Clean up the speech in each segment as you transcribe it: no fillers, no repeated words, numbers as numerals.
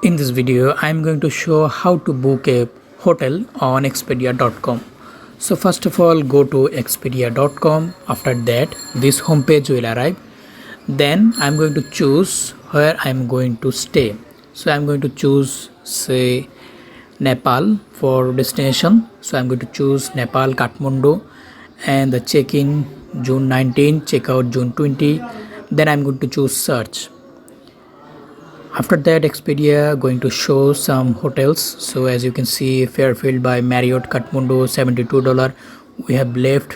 In this video, I'm going to show how to book a hotel on Expedia.com. So first of all, go to Expedia.com. After that, this homepage will arrive. Then I'm going to choose where I'm going to stay. So I'm going to choose, say, Nepal for destination. So I'm going to choose Nepal, Kathmandu, and the check-in June 19, check-out June 20. Then I'm going to choose search. After that, Expedia going to show some hotels. So as you can see, Fairfield by Marriott Kathmandu, $72. We have left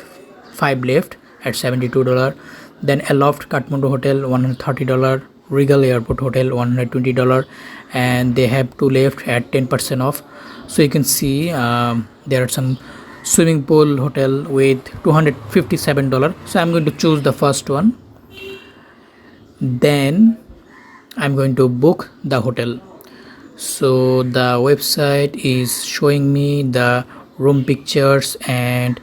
5 left at $72. Then Aloft Kathmandu Hotel, $130. Regal Airport Hotel, $120. And they have 2 left at 10% off. So you can see there are some swimming pool hotel with $257. So I'm going to choose the first one. Then I'm going to book the hotel. So the website is showing me the room pictures and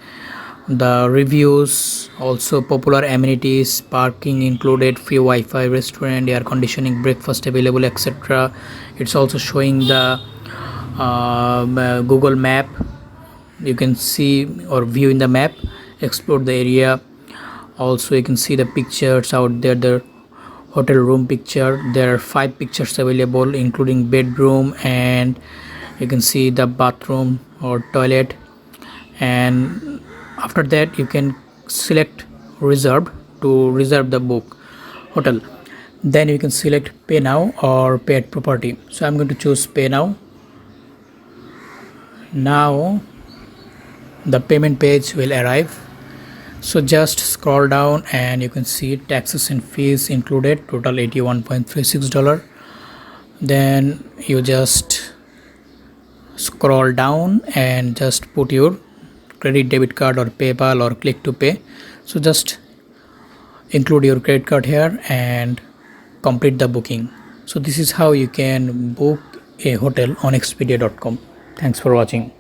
the reviews, also popular amenities, parking included, free Wi-Fi, restaurant, air conditioning, breakfast available, etc. It's also showing the Google map. You can see or view in the map, explore the area. Also you can see the pictures out there, the hotel room picture. There are 5 pictures available including bedroom, and you can see the bathroom or toilet. And after that you can select reserve to reserve the book hotel. Then you can select pay now or pay at property. So I'm going to choose pay now. Now the payment page will arrive. So just scroll down and you can see taxes and fees included, total $81.36. Then you just scroll down and just put your credit, debit card or PayPal or click to pay. So just include your credit card here and complete the booking. So this is how you can book a hotel on Expedia.com. Thanks for watching.